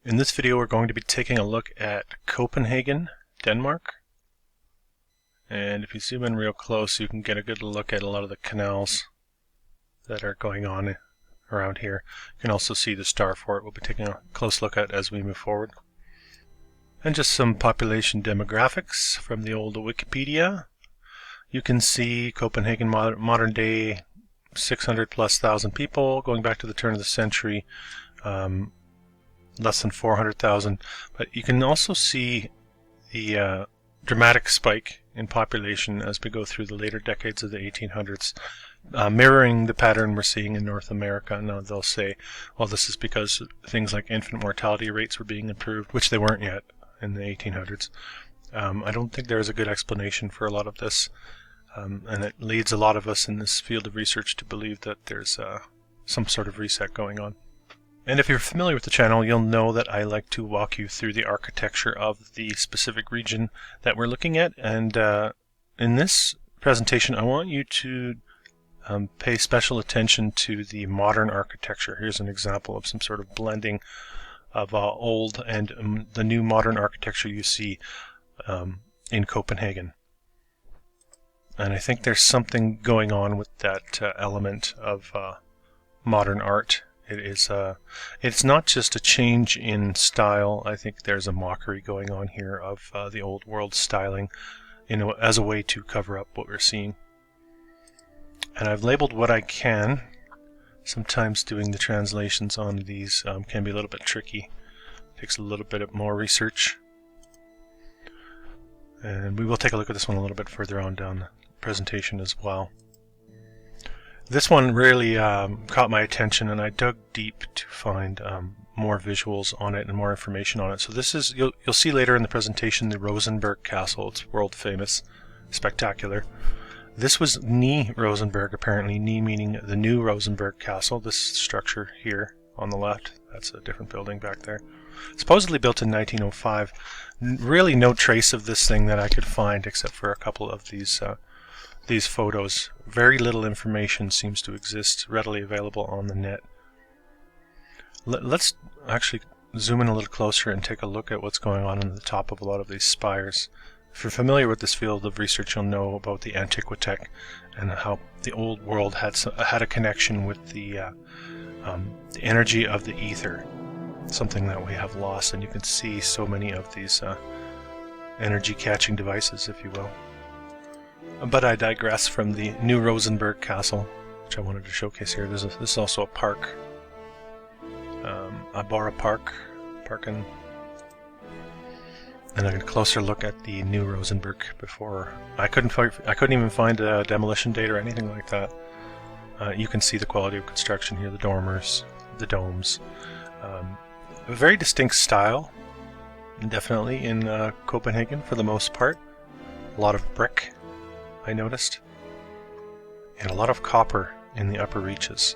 In this video we're going to be taking a look at Copenhagen, Denmark. And if you zoom in real close you can get a good look at a lot of the canals that are going on around here. You can also see the star fort we'll be taking a close look at as we move forward. And just some population demographics from the old Wikipedia. You can see Copenhagen modern day 600 plus thousand people going back to the turn of the century. Less than 400,000, but you can also see the dramatic spike in population as we go through the later decades of the 1800s, mirroring the pattern we're seeing in North America. Now they'll say, well, this is because things like infant mortality rates were being improved, which they weren't yet in the 1800s. I don't think there is a good explanation for a lot of this, and it leads a lot of us in this field of research to believe that there's some sort of reset going on. And if you're familiar with the channel, you'll know that I like to walk you through the architecture of the specific region that we're looking at. And in this presentation, I want you to pay special attention to the modern architecture. Here's an example of some sort of blending of old and the new modern architecture you see in Copenhagen. And I think there's something going on with that element of modern art. It's not just a change in style. I think there's a mockery going on here of the old world styling, as a way to cover up what we're seeing. And I've labeled what I can. Sometimes doing the translations on these can be a little bit tricky. It takes a little bit more research. And we will take a look at this one a little bit further on down the presentation as well. This one really caught my attention, and I dug deep to find more visuals on it and more information on it. So this is, you'll see later in the presentation, the Rosenborg Castle. It's world famous, spectacular. This was Ny Rosenborg, apparently, Ny meaning the new Rosenborg Castle. This structure here on the left, that's a different building back there. Supposedly built in 1905. Really no trace of this thing that I could find except for a couple of these photos. Very little information seems to exist readily available on the net. Let's actually zoom in a little closer and take a look at what's going on the top of a lot of these spires. If you're familiar with this field of research, you'll know about the Antiquitech and how the old world had a connection with the energy of the ether, something that we have lost, and you can see so many of these energy catching devices, if you will. But I digress from the new Rosenborg Castle, which I wanted to showcase here. This is also a park, Abora Parken. And I got a closer look at the new Rosenborg before. I couldn't even find a demolition date or anything like that. You can see the quality of construction here, the dormers, the domes. A very distinct style, definitely in Copenhagen for the most part. A lot of brick, I noticed, and a lot of copper in the upper reaches.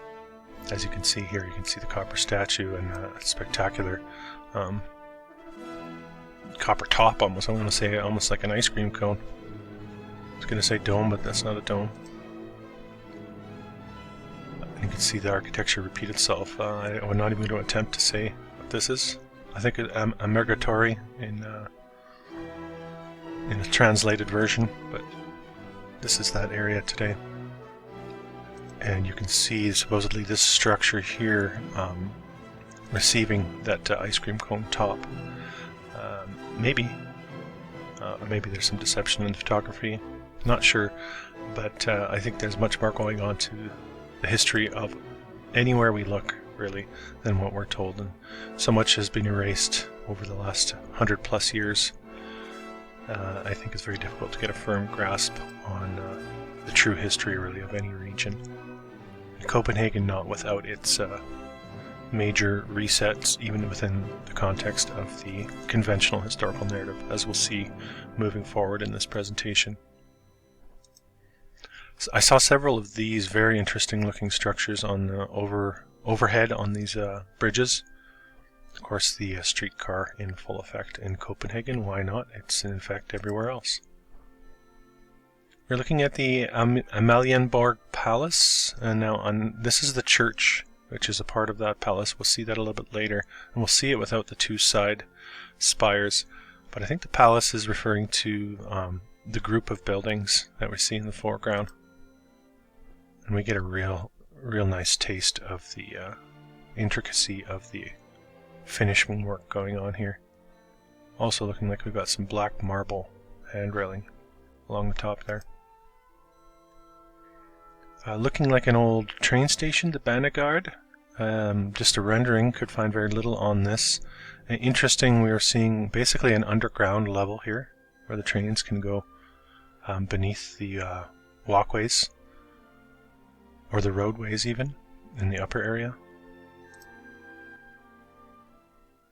As you can see here, you can see the copper statue and spectacular copper top almost. I'm going to say almost like an ice cream cone. I was going to say dome, but that's not a dome. And you can see the architecture repeat itself. I would not even going to attempt to say what this is. I think a Mergatory in a translated version, but this is that area today. And you can see supposedly this structure here receiving that ice cream cone top. Maybe there's some deception in the photography. Not sure, but I think there's much more going on to the history of anywhere we look, really, than what we're told. And so much has been erased over the last 100 plus years. I think it's very difficult to get a firm grasp on the true history, really, of any region. Copenhagen not without its major resets, even within the context of the conventional historical narrative, as we'll see moving forward in this presentation. So I saw several of these very interesting looking structures on the overhead on these bridges. Of course, the streetcar in full effect in Copenhagen. Why not? It's in effect everywhere else. We're looking at the Amalienborg Palace, and now this is the church which is a part of that palace. We'll see that a little bit later, and we'll see it without the two side spires. But I think the palace is referring to the group of buildings that we see in the foreground. And we get a real nice taste of the intricacy of the finishing work going on here. Also looking like we've got some black marble hand railing along the top there. Looking like an old train station, the Banegard. Just a rendering, could find very little on this. Interesting, we are seeing basically an underground level here, where the trains can go beneath the walkways, or the roadways even, in the upper area.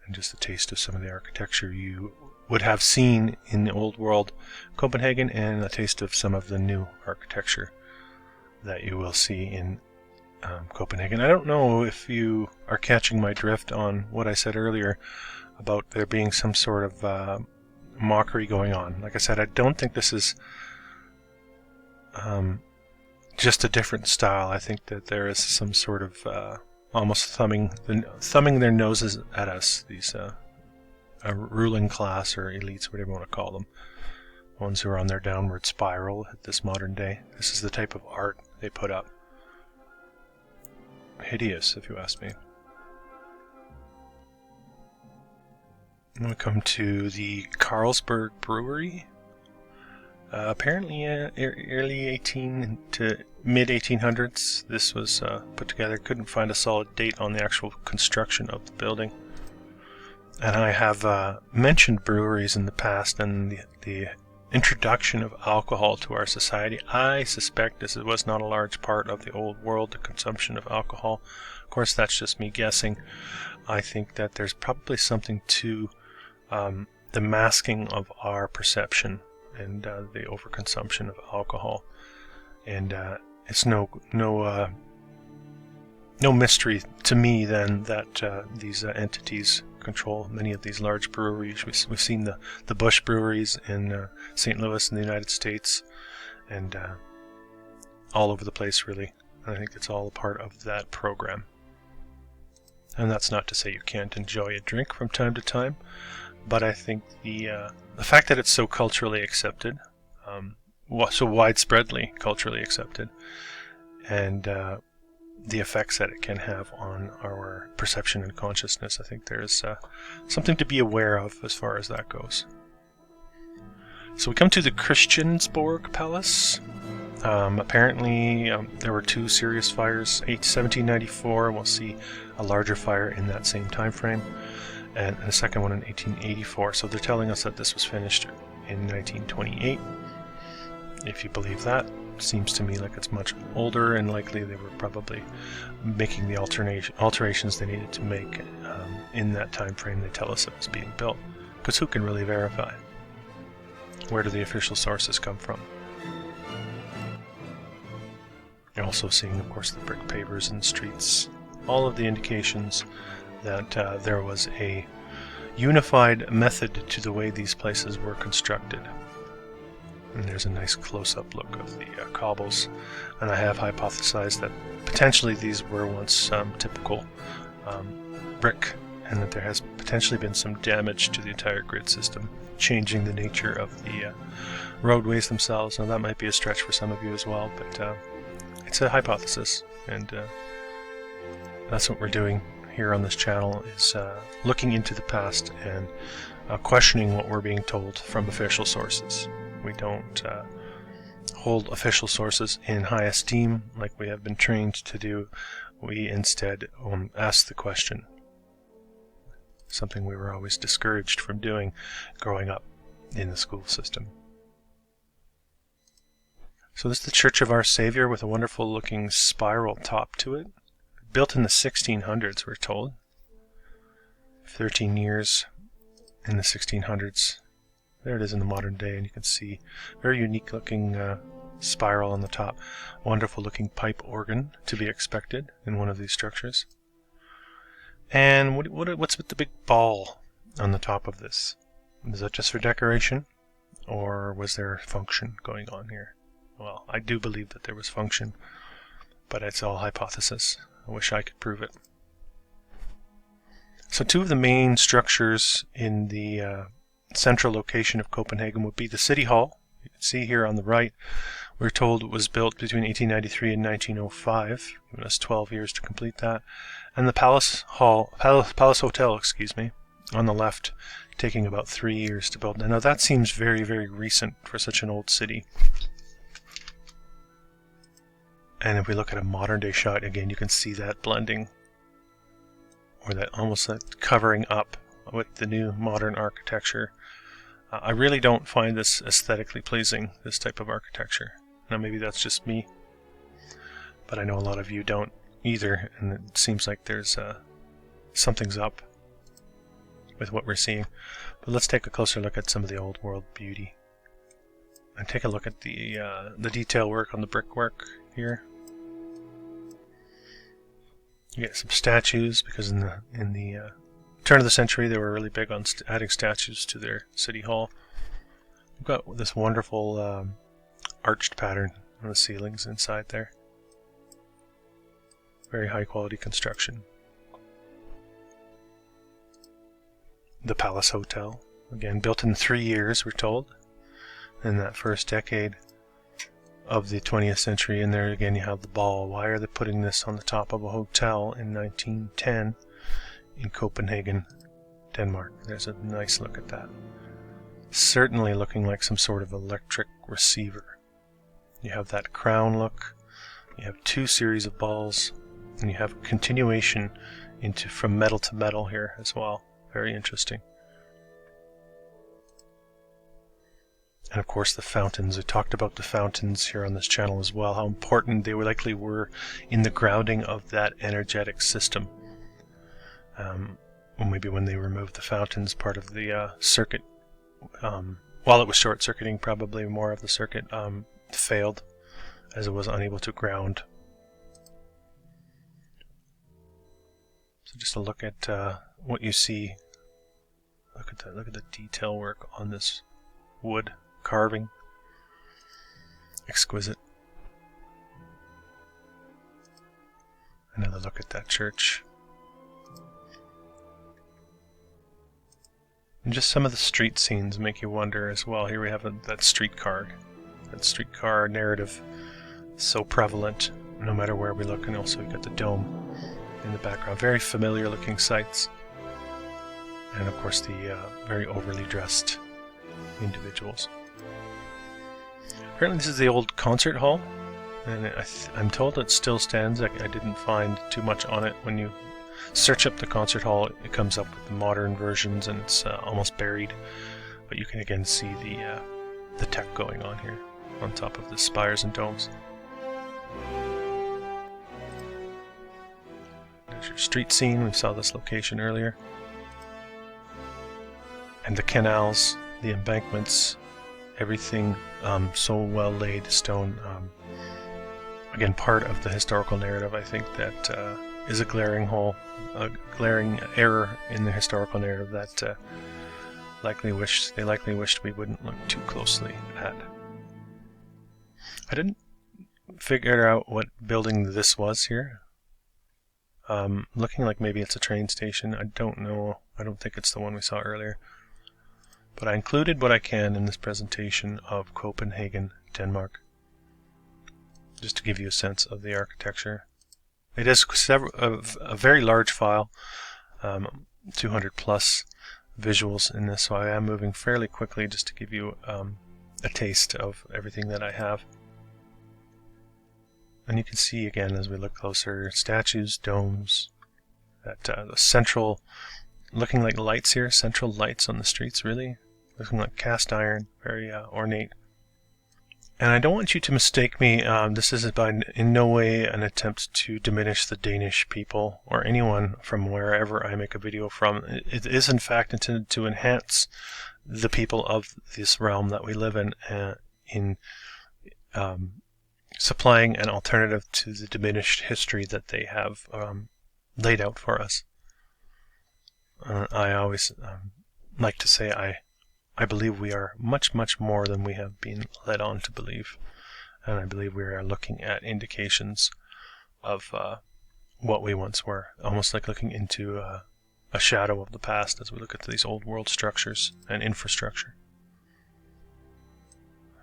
And just a taste of some of the architecture you would have seen in the old World Copenhagen, and a taste of some of the new architecture that you will see in Copenhagen. I don't know if you are catching my drift on what I said earlier about there being some sort of mockery going on. Like I said, I don't think this is just a different style. I think that there is some sort of almost thumbing their noses at us, these a ruling class or elites, whatever you want to call them, ones who are on their downward spiral at this modern day. This is the type of art they put up. Hideous, if you ask me. Then we come to the Carlsberg Brewery. Apparently early 18 to mid 1800s this was put together. Couldn't find a solid date on the actual construction of the building. And I have mentioned breweries in the past and the introduction of alcohol to our society. I suspect this was not a large part of the old world, the consumption of alcohol. Of course, that's just me guessing. I think that there's probably something to the masking of our perception and the overconsumption of alcohol. And it's no mystery to me then that these entities control many of these large breweries. We've seen the Busch breweries in St. Louis in the United States, and all over the place really. I think it's all a part of that program. And that's not to say you can't enjoy a drink from time to time, but I think the fact that it's so culturally accepted, so widespreadly culturally accepted, and the effects that it can have on our perception and consciousness, I think there's something to be aware of as far as that goes. So we come to the Christiansborg Palace. Apparently there were two serious fires, 1794, and we'll see a larger fire in that same time frame, and a second one in 1884. So they're telling us that this was finished in 1928. If you believe that, seems to me like it's much older, and likely they were probably making the alterations they needed to make in that time frame they tell us it was being built. Because who can really verify? Where do the official sources come from? You're also seeing, of course, the brick pavers in the streets. All of the indications that there was a unified method to the way these places were constructed. And there's a nice close-up look of the cobbles, and I have hypothesized that potentially these were once typical brick, and that there has potentially been some damage to the entire grid system, changing the nature of the roadways themselves. Now that might be a stretch for some of you as well, but it's a hypothesis, and that's what we're doing here on this channel, is looking into the past and questioning what we're being told from official sources. We don't hold official sources in high esteem like we have been trained to do. We instead ask the question. Something we were always discouraged from doing growing up in the school system. So this is the Church of Our Savior with a wonderful looking spiral top to it. Built in the 1600s, we're told. 13 years in the 1600s. There it is in the modern day, and you can see very unique looking spiral on the top. Wonderful looking pipe organ to be expected in one of these structures. And what's with the big ball on the top of this? Is that just for decoration, or was there function going on here? Well, I do believe that there was function, but it's all hypothesis. I wish I could prove it. So two of the main structures in the central location of Copenhagen would be the City Hall. You can see here on the right, we're told it was built between 1893 and 1905, giving us 12 years to complete that. And the Palace Hotel, excuse me, on the left, taking about 3 years to build. Now that seems very, very recent for such an old city. And if we look at a modern day shot, again, you can see that blending, or that almost that covering up with the new modern architecture. I really don't find this aesthetically pleasing, this type of architecture. Now maybe that's just me, but I know a lot of you don't either, and it seems like there's something's up with what we're seeing. But let's take a closer look at some of the old world beauty, and take a look at the detail work on the brickwork here. You get some statues, because in the turn of the century they were really big on adding statues to their city hall. We've got this wonderful arched pattern on the ceilings inside there. Very high quality construction. The Palace Hotel, again built in 3 years, we're told, in that first decade of the 20th century. And there again you have the ball. Why are they putting this on the top of a hotel in 1910 in Copenhagen, Denmark? There's a nice look at that. Certainly looking like some sort of electric receiver. You have that crown look, you have 2 series of balls, and you have continuation into from metal to metal here as well. Very interesting. And of course the fountains. I talked about the fountains here on this channel as well, how important they likely were in the grounding of that energetic system. Maybe when they removed the fountains, part of the circuit, while it was short-circuiting, probably more of the circuit failed, as it was unable to ground. So just to look at what you see, look at that. Look at the detail work on this wood carving. Exquisite. Another look at that church. And just some of the street scenes make you wonder as well. Here we have that streetcar narrative, so prevalent no matter where we look. And also we've got the dome in the background. Very familiar looking sights. And of course the very overly dressed individuals. Apparently this is the old concert hall, and I'm told it still stands. I didn't find too much on it. When you search up the concert hall, it comes up with the modern versions, and it's almost buried. But you can again see the tech going on here on top of the spires and domes. There's your street scene. We saw this location earlier. And the canals, the embankments, everything so well laid stone. Again, part of the historical narrative, I think, that is a glaring error in the historical narrative that they likely wished we wouldn't look too closely at. I didn't figure out what building this was here. Looking like maybe it's a train station. I don't know. I don't think it's the one we saw earlier. But I included what I can in this presentation of Copenhagen, Denmark, just to give you a sense of the architecture. It is a very large file, 200 plus visuals in this, so I am moving fairly quickly just to give you a taste of everything that I have. And you can see again as we look closer, statues, domes, that the central, looking like lights here, central lights on the streets, really. Looking like cast iron, very ornate. And I don't want you to mistake me. This is in no way an attempt to diminish the Danish people or anyone from wherever I make a video from. It is in fact intended to enhance the people of this realm that we live in supplying an alternative to the diminished history that they have laid out for us. I always like to say I believe we are much, much more than we have been led on to believe. And I believe we are looking at indications of what we once were, almost like looking into a shadow of the past as we look at these old world structures and infrastructure.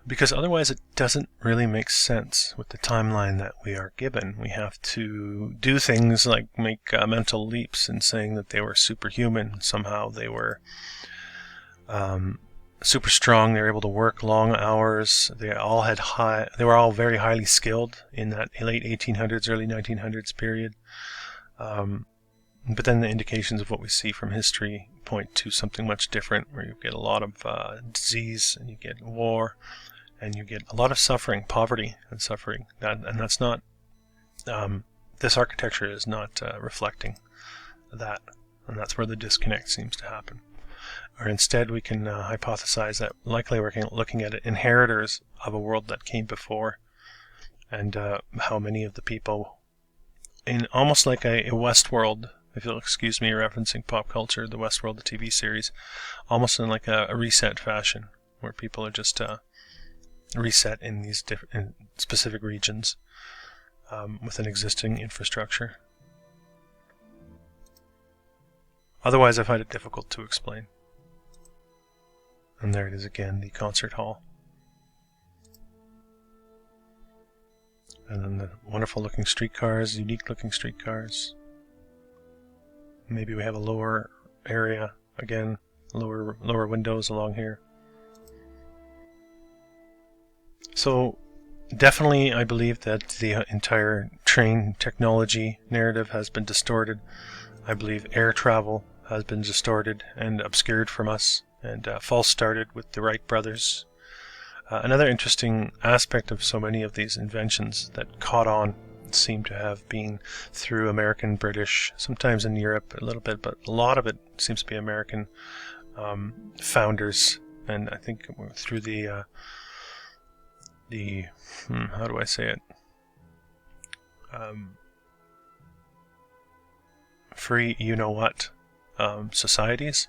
Because otherwise it doesn't really make sense with the timeline that we are given. We have to do things like make mental leaps in saying that they were superhuman. Somehow they were super strong. They were able to work long hours. They were all very highly skilled in that late 1800s, early 1900s period. But then the indications of what we see from history point to something much different, where you get a lot of disease, and you get war, and you get a lot of suffering, poverty and suffering. And that's not, this architecture is not reflecting that. And that's where the disconnect seems to happen. Or instead we can hypothesize that likely we're looking at inheritors of a world that came before, and how many of the people, in almost like a Westworld, if you'll excuse me referencing pop culture, the Westworld, the TV series, almost in like a reset fashion, where people are just reset in these in specific regions with an existing infrastructure. Otherwise, I find it difficult to explain. And there it is again, the concert hall. And then the wonderful looking streetcars, unique looking streetcars. Maybe we have a lower area, again, lower windows along here. So definitely I believe that the entire train technology narrative has been distorted. I believe air travel has been distorted and obscured from us, and false started with the Wright brothers. Another interesting aspect of so many of these inventions that caught on seem to have been through American, British, sometimes in Europe a little bit, but a lot of it seems to be American founders, and I think through the how do I say it? Free you-know-what societies.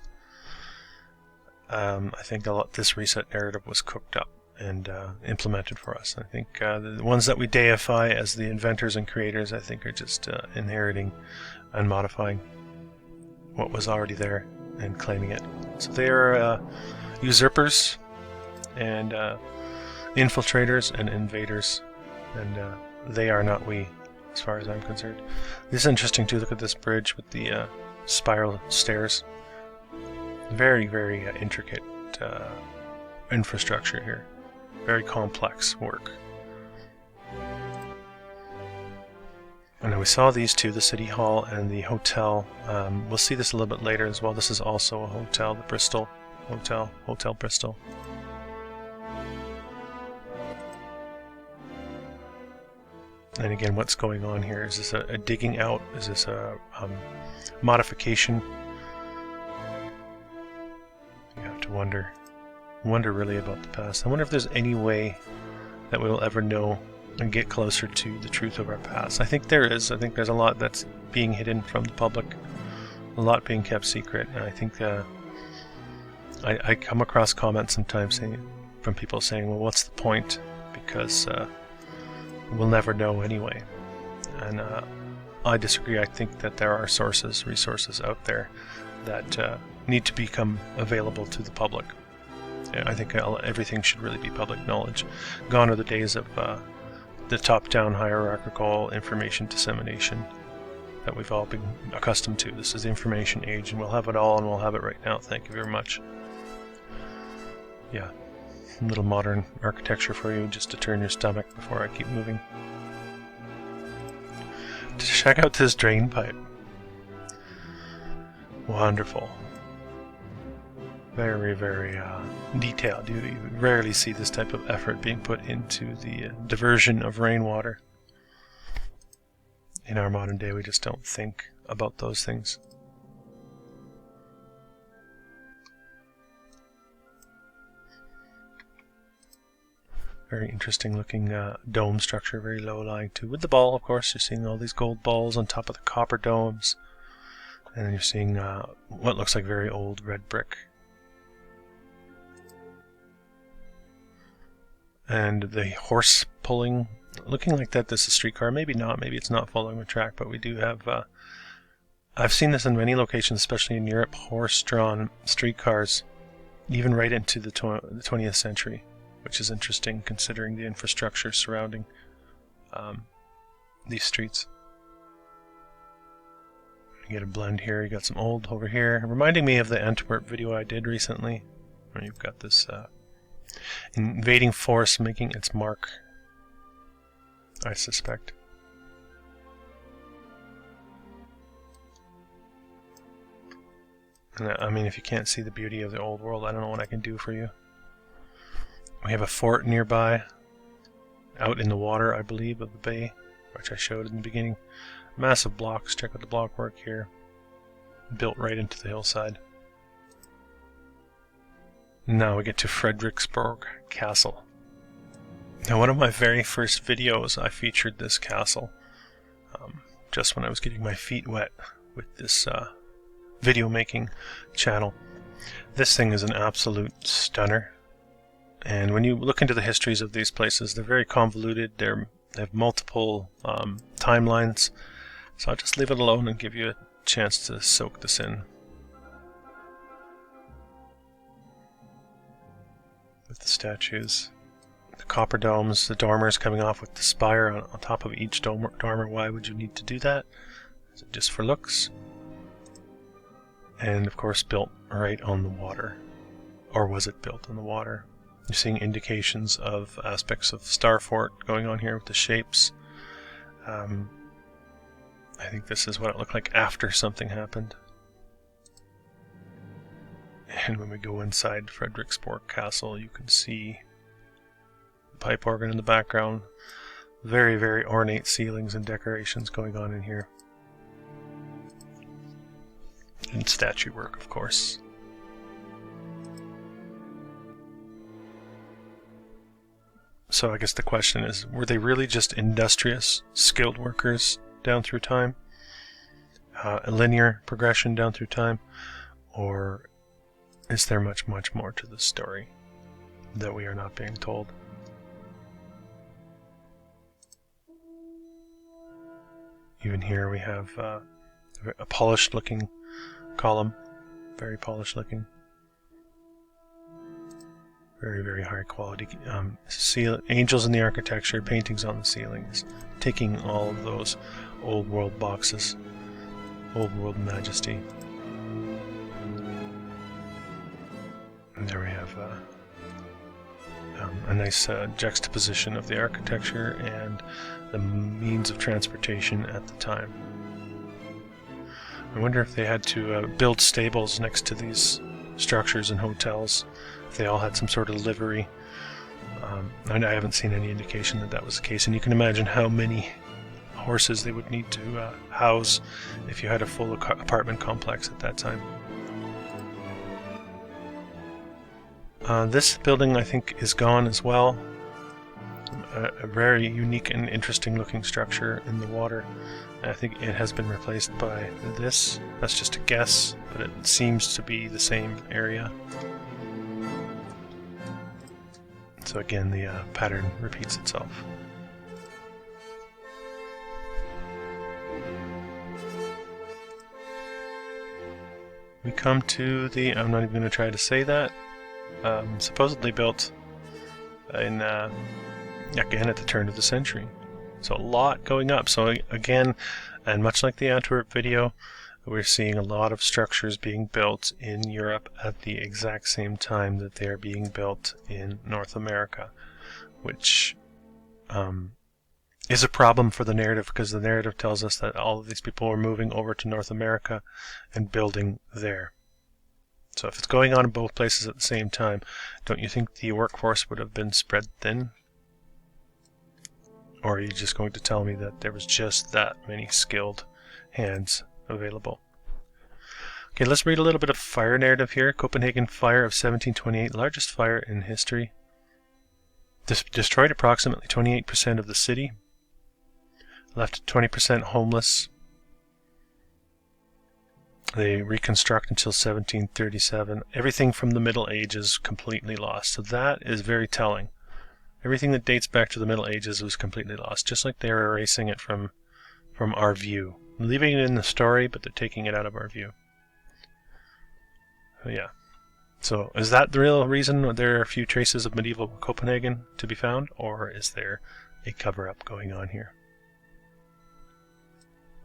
I think a lot this reset narrative was cooked up and implemented for us. I think the ones that we deify as the inventors and creators, I think, are just inheriting and modifying what was already there and claiming it. So they are usurpers and infiltrators and invaders, and they are not we, as far as I'm concerned. This is interesting too. Look at this bridge with the spiral stairs. Very, very intricate infrastructure here. Very complex work. And we saw these two, the City Hall and the hotel. We'll see this a little bit later as well. This is also a hotel, the Bristol Hotel, Hotel Bristol. And again, what's going on here? Is this a digging out? Is this a modification? You have to wonder really about the past. I wonder if there's any way that we'll ever know and get closer to the truth of our past. I think there is. I think there's a lot that's being hidden from the public, a lot being kept secret, and I think I come across comments sometimes from people saying, well, what's the point? Because we'll never know anyway. And I disagree. I think that there are resources out there that need to become available to the public. I think everything should really be public knowledge. Gone are the days of the top-down hierarchical information dissemination that we've all been accustomed to. This is the information age, and we'll have it all, and we'll have it right now. Thank you very much. Yeah, a little modern architecture for you, just to turn your stomach before I keep moving. Check out this drain pipe. Wonderful. Very, very detailed. You rarely see this type of effort being put into the diversion of rainwater. In our modern day, we just don't think about those things. Very interesting looking dome structure, very low lying too. With the ball, of course, you're seeing all these gold balls on top of the copper domes. And then you're seeing what looks like very old red brick. And the horse pulling looking like that this is a streetcar. Maybe not. Maybe it's not following a track, but we do have... I've seen this in many locations, especially in Europe, horse-drawn streetcars, even right into the 20th century, which is interesting considering the infrastructure surrounding these streets. You get a blend here. You got some old over here, reminding me of the Antwerp video I did recently, where you've got this invading force making its mark, I suspect. I mean, if you can't see the beauty of the old world, I don't know what I can do for you. We have a fort nearby, out in the water, I believe, of the bay, which I showed in the beginning. Massive blocks. Check out the block work here. Built right into the hillside. Now we get to Frederiksborg Castle. Now, one of my very first videos, I featured this castle just when I was getting my feet wet with this video making channel. This thing is an absolute stunner, and when you look into the histories of these places, they're very convoluted. They have multiple timelines, so I'll just leave it alone and give you a chance to soak this in. With the statues, the copper domes, the dormers coming off with the spire on top of each dormer. Why would you need to do that? Is it just for looks? And of course built right on the water. Or was it built on the water? You're seeing indications of aspects of Star Fort going on here with the shapes. I think this is what it looked like after something happened. And when we go inside Frederiksborg Castle, you can see the pipe organ in the background. Very, very ornate ceilings and decorations going on in here. And statue work, of course. So I guess the question is, were they really just industrious, skilled workers down through time? A linear progression down through time? Or is there much, much more to the story that we are not being told? Even here we have a polished looking column, very polished looking, very, very high quality. Angels in the architecture, paintings on the ceilings, taking all of those old world boxes, old world majesty. And there we have a nice juxtaposition of the architecture and the means of transportation at the time. I wonder if they had to build stables next to these structures and hotels, if they all had some sort of livery. I haven't seen any indication that that was the case, and you can imagine how many horses they would need to house if you had a full apartment complex at that time. This building, I think, is gone as well. A very unique and interesting looking structure in the water. I think it has been replaced by this. That's just a guess, but it seems to be the same area. So again, the pattern repeats itself. We come to the, I'm not even going to try to say that, supposedly built in, again, at the turn of the century. So a lot going up. So again, and much like the Antwerp video, we're seeing a lot of structures being built in Europe at the exact same time that they are being built in North America, which is a problem for the narrative, because the narrative tells us that all of these people are moving over to North America and building there. So if it's going on in both places at the same time, don't you think the workforce would have been spread thin? Or are you just going to tell me that there was just that many skilled hands available? Okay, let's read a little bit of fire narrative here. Copenhagen fire of 1728, largest fire in history. Destroyed approximately 28% of the city. Left 20% homeless. They reconstruct until 1737. Everything from the Middle Ages completely lost. So that is very telling. Everything that dates back to the Middle Ages was completely lost, just like they're erasing it from our view. Leaving it in the story, but they're taking it out of our view. So yeah. So is that the real reason there are a few traces of medieval Copenhagen to be found, or is there a cover-up going on here?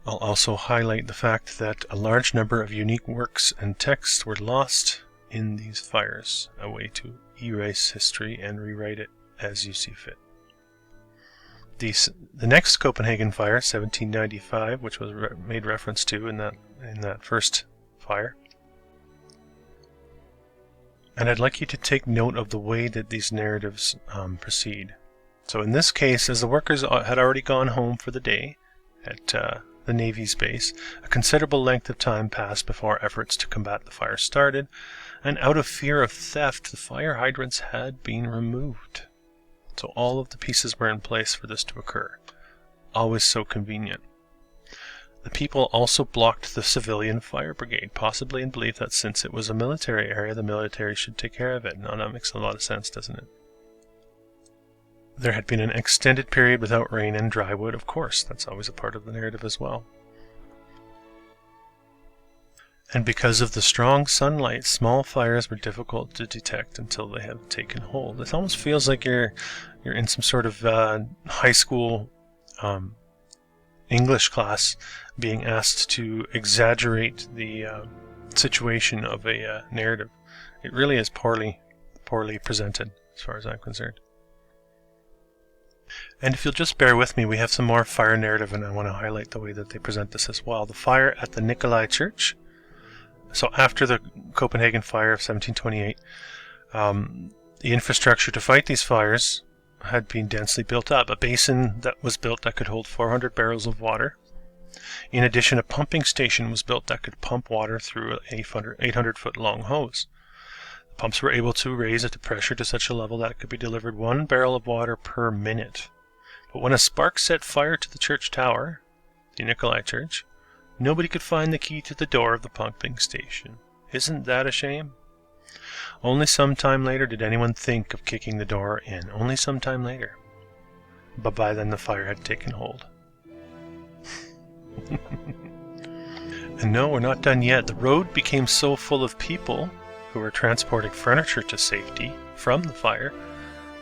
I'll also highlight the fact that a large number of unique works and texts were lost in these fires, a way to erase history and rewrite it as you see fit. The next Copenhagen fire, 1795, which was made reference to in that first fire. And I'd like you to take note of the way that these narratives proceed. So in this case, as the workers had already gone home for the day at the Navy's base, a considerable length of time passed before efforts to combat the fire started, and out of fear of theft, the fire hydrants had been removed. So all of the pieces were in place for this to occur. Always so convenient. The people also blocked the civilian fire brigade, possibly in belief that since it was a military area, the military should take care of it. Now that makes a lot of sense, doesn't it? There had been an extended period without rain and dry wood, of course. That's always a part of the narrative as well. And because of the strong sunlight, small fires were difficult to detect until they have taken hold. It almost feels like you're in some sort of high school English class being asked to exaggerate the situation of a narrative. It really is poorly presented, as far as I'm concerned. And if you'll just bear with me, we have some more fire narrative, and I want to highlight the way that they present this as well. The fire at the Nikolai Church. So after the Copenhagen fire of 1728, the infrastructure to fight these fires had been densely built up. A basin that was built that could hold 400 barrels of water. In addition, a pumping station was built that could pump water through an 800-foot-long hose. The pumps were able to raise the pressure to such a level that it could be delivered 1 barrel of water per minute. But when a spark set fire to the church tower, the Nikolai Church, nobody could find the key to the door of the pumping station. Isn't that a shame? Only some time later did anyone think of kicking the door in. Only some time later. But by then the fire had taken hold. And no, we're not done yet. The road became so full of people who were transporting furniture to safety from the fire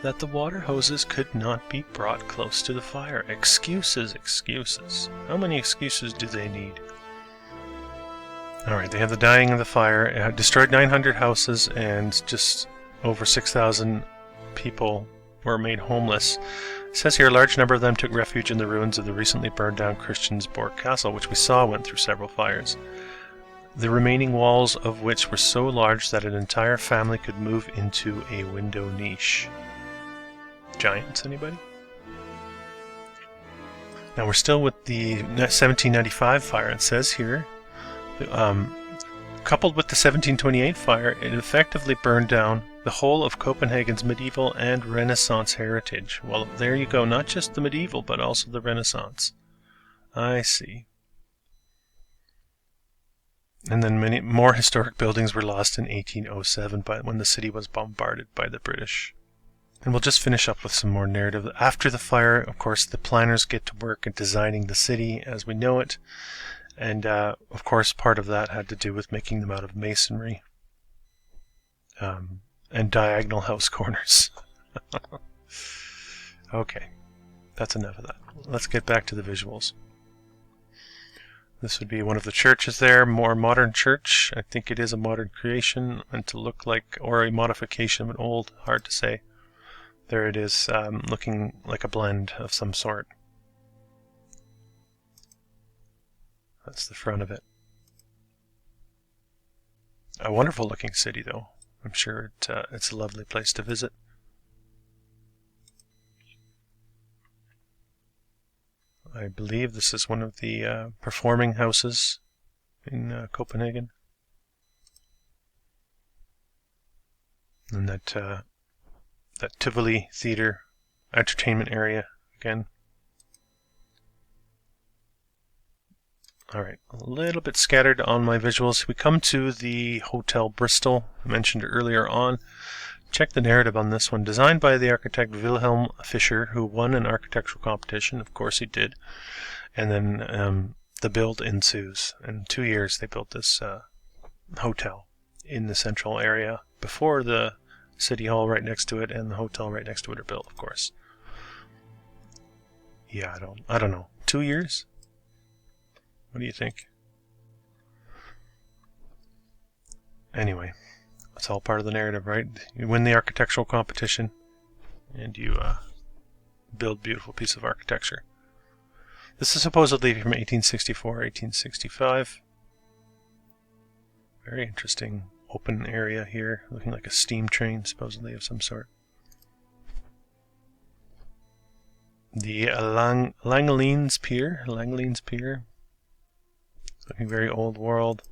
that the water hoses could not be brought close to the fire. Excuses, excuses. How many excuses do they need? Alright, they have the dying of the fire. It had destroyed 900 houses, and just over 6,000 people were made homeless. It says here a large number of them took refuge in the ruins of the recently burned down Christiansborg Castle, which we saw went through several fires. The remaining walls of which were so large that an entire family could move into a window niche. Giants, anybody? Now we're still with the 1795 fire. It says here, coupled with the 1728 fire, it effectively burned down the whole of Copenhagen's medieval and Renaissance heritage. Well, there you go. Not just the medieval, but also the Renaissance. I see. And then many more historic buildings were lost in 1807 when the city was bombarded by the British. And we'll just finish up with some more narrative. After the fire, of course, the planners get to work at designing the city as we know it. And, of course, part of that had to do with making them out of masonry and diagonal house corners. Okay, that's enough of that. Let's get back to the visuals. This would be one of the churches there, more modern church. I think it is a modern creation, and to look like, or a modification of an old, hard to say. There it is, looking like a blend of some sort. That's the front of it. A wonderful looking city, though. I'm sure it's a lovely place to visit. I believe this is one of the performing houses in Copenhagen. And that Tivoli Theater entertainment area again. Alright, a little bit scattered on my visuals. We come to the Hotel Bristol, I mentioned earlier on. check the narrative on this one. Designed by the architect Wilhelm Fischer, who won an architectural competition. Of course he did. And then the build ensues. In 2 years they built this hotel in the central area before the city hall right next to it and the hotel right next to it are built, of course. Yeah, I don't know. 2 years? What do you think? Anyway, it's all part of the narrative, right? You win the architectural competition and you build a beautiful piece of architecture. This is supposedly from 1864, 1865. Very interesting open area here, looking like a steam train, supposedly of some sort. The Langeline's Pier, looking very old world.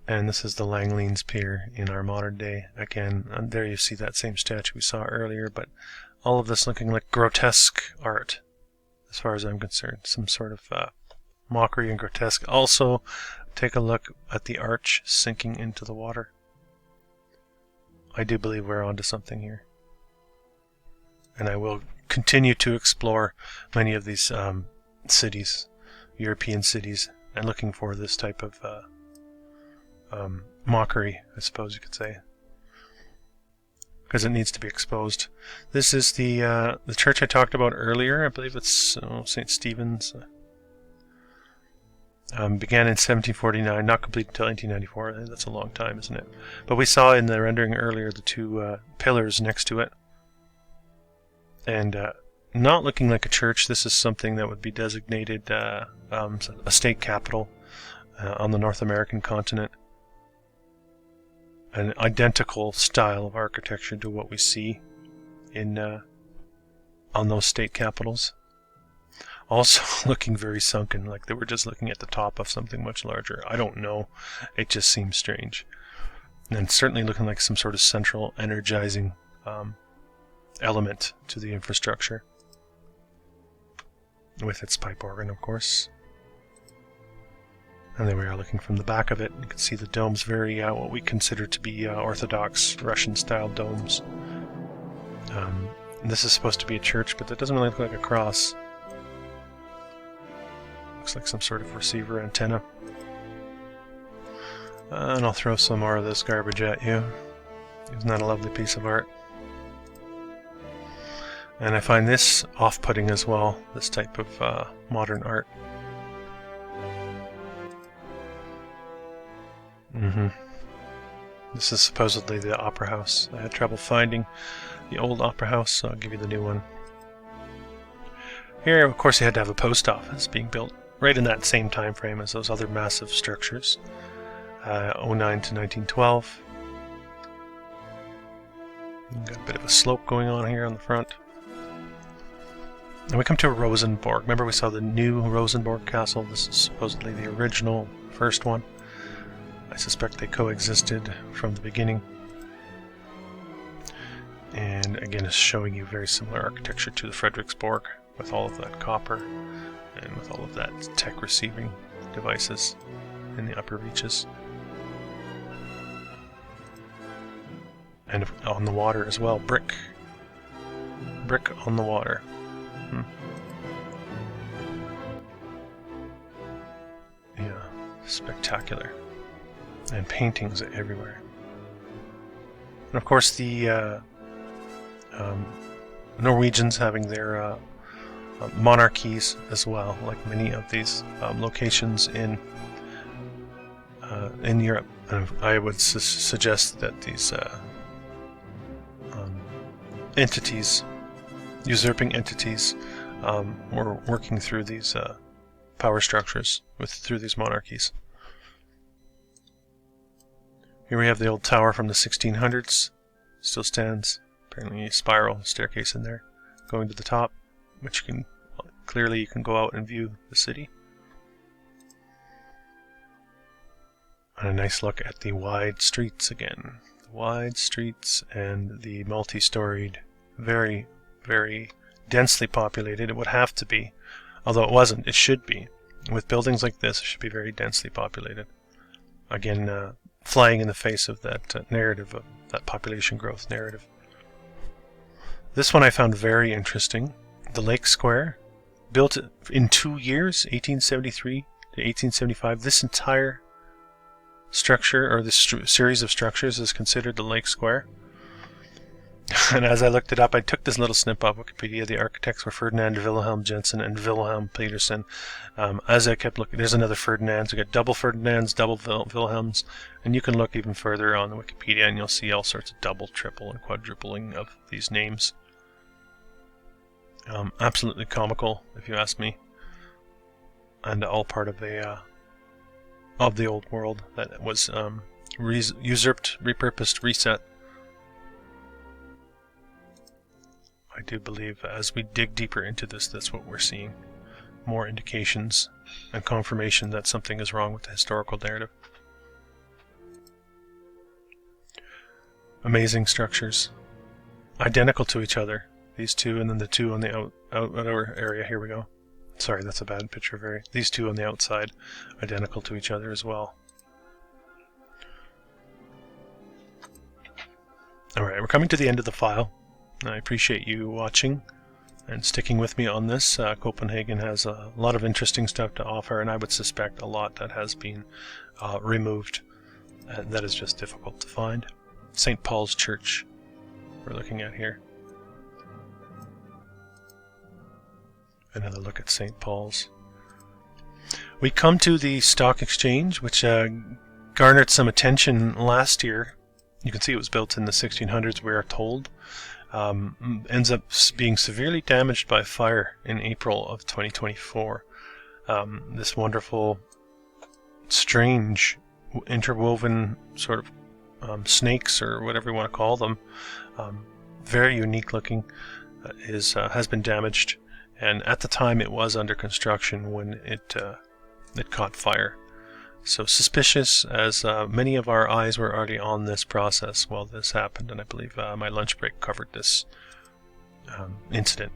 And this is the Langeline's Pier in our modern day. Again, and there you see that same statue we saw earlier, but all of this looking like grotesque art, as far as I'm concerned. Some sort of mockery and grotesque. Also, take a look at the arch sinking into the water. I do believe we're onto something here. And I will continue to explore many of these cities, European cities, and looking for this type of mockery, I suppose you could say, because it needs to be exposed. This is the church I talked about earlier. I believe it's St. Stephen's. Began in 1749, not complete until 1894. That's a long time, isn't it? But we saw in the rendering earlier the two pillars next to it. And not looking like a church. This is something that would be designated a state capital on the North American continent. An identical style of architecture to what we see in on those state capitals. Also looking very sunken, like they were just looking at the top of something much larger. I don't know. It just seems strange. And certainly looking like some sort of central energizing element to the infrastructure. With its pipe organ, of course. And there we are looking from the back of it. You can see the domes, very what we consider to be Orthodox Russian-style domes. This is supposed to be a church, but that doesn't really look like a cross. Looks like some sort of receiver antenna. And I'll throw some more of this garbage at you. Isn't that a lovely piece of art? And I find this off-putting as well, this type of modern art. This is supposedly the opera house. I had trouble finding the old opera house, so I'll give you the new one. Here, of course, you had to have a post office being built right in that same time frame as those other massive structures. 09 to 1912. Got a bit of a slope going on here on the front. And we come to Rosenborg. Remember we saw the new Rosenborg castle? This is supposedly the original first one. I suspect they coexisted from the beginning. And again, it's showing you very similar architecture to the Frederiksborg, with all of that copper and with all of that tech receiving devices in the upper reaches. And on the water as well, brick. Brick on the water. Yeah, spectacular. And paintings everywhere. And of course the Norwegians having their monarchies as well, like many of these locations in Europe. And I would suggest that these entities, usurping entities, were working through these power structures through these monarchies. Here we have the old tower from the 1600s. Still stands. Apparently a spiral staircase in there going to the top, which you can go out and view the city. And a nice look at the wide streets again. The wide streets and the multi-storied, very, very densely populated. It would have to be, although it wasn't, it should be. With buildings like this, it should be very densely populated. Again, flying in the face of that narrative that population growth narrative. This one I found very interesting. The Lake Square, built in 2 years, 1873 to 1875. This entire structure, or this series of structures, is considered the Lake Square. And as I looked it up, I took this little snip off Wikipedia. The architects were Ferdinand Wilhelm Jensen and Wilhelm Petersen. As I kept looking, there's another Ferdinand. So you got double Ferdinands, double Wilhelms, and you can look even further on the Wikipedia, and you'll see all sorts of double, triple, and quadrupling of these names. Absolutely comical, if you ask me, and all part of the old world that was usurped, repurposed, reset. I do believe as we dig deeper into this, that's what we're seeing. More indications and confirmation that something is wrong with the historical narrative. Amazing structures. Identical to each other. These two, and then the two on the outer area. Here we go. Sorry, that's a bad picture. These two on the outside, identical to each other as well. Alright, we're coming to the end of the file. I appreciate you watching and sticking with me on this. Copenhagen has a lot of interesting stuff to offer, and I would suspect a lot that has been removed, and that is just difficult to find. St. Paul's Church we're looking at here. Another look at St. Paul's. We come to the stock exchange, which garnered some attention last year. You can see it was built in the 1600s, we are told. Ends up being severely damaged by fire in April of 2024. This wonderful, strange, interwoven sort of snakes, or whatever you want to call them, very unique looking, has been damaged. And at the time it was under construction when it caught fire. So suspicious, as many of our eyes were already on this process while this happened, and I believe my lunch break covered this incident.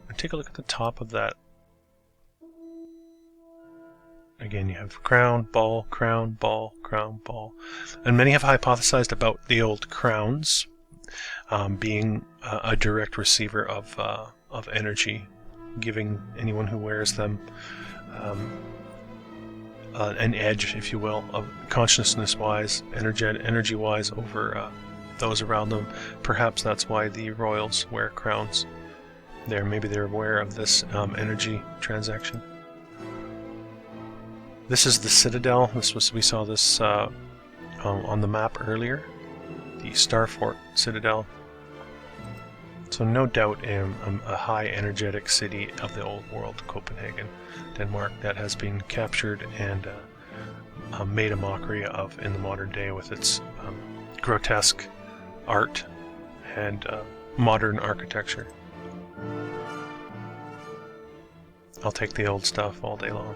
And take a look at the top of that. Again, you have crown, ball, crown, ball, crown, ball. And many have hypothesized about the old crowns being a direct receiver of energy, giving anyone who wears them an edge, if you will, of consciousness-wise, energy-wise over those around them. Perhaps that's why the royals wear crowns. Maybe they're aware of this energy transaction. This is the Citadel. We saw this on the map earlier. The Starfort Citadel. So no doubt a high energetic city of the old world, Copenhagen, Denmark, that has been captured and made a mockery of in the modern day with its grotesque art and modern architecture. I'll take the old stuff all day long.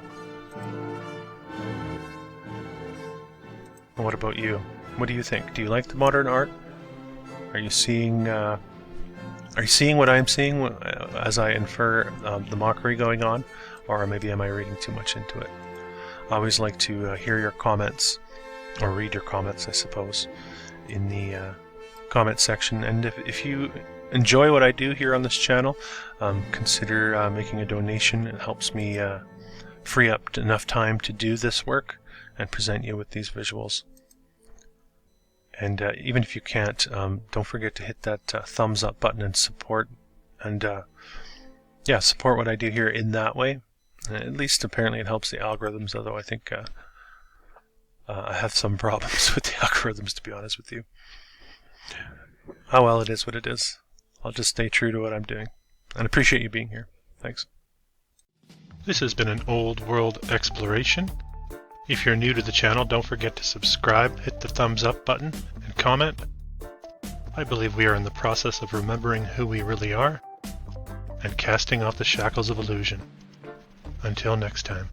What about you? What do you think? Do you like the modern art? Are you seeing what I'm seeing as I infer the mockery going on? Or maybe am I reading too much into it? I always like to hear your comments, or read your comments, I suppose, in the comment section. And if you enjoy what I do here on this channel, consider making a donation. It helps me free up enough time to do this work and present you with these visuals. And even if you can't, don't forget to hit that thumbs up button and support. And support what I do here in that way. At least apparently it helps the algorithms, although I think I have some problems with the algorithms, to be honest with you. Oh well, it is what it is. I'll just stay true to what I'm doing. And appreciate you being here. Thanks. This has been an old world exploration. If you're new to the channel, don't forget to subscribe, hit the thumbs up button, and comment. I believe we are in the process of remembering who we really are and casting off the shackles of illusion. Until next time.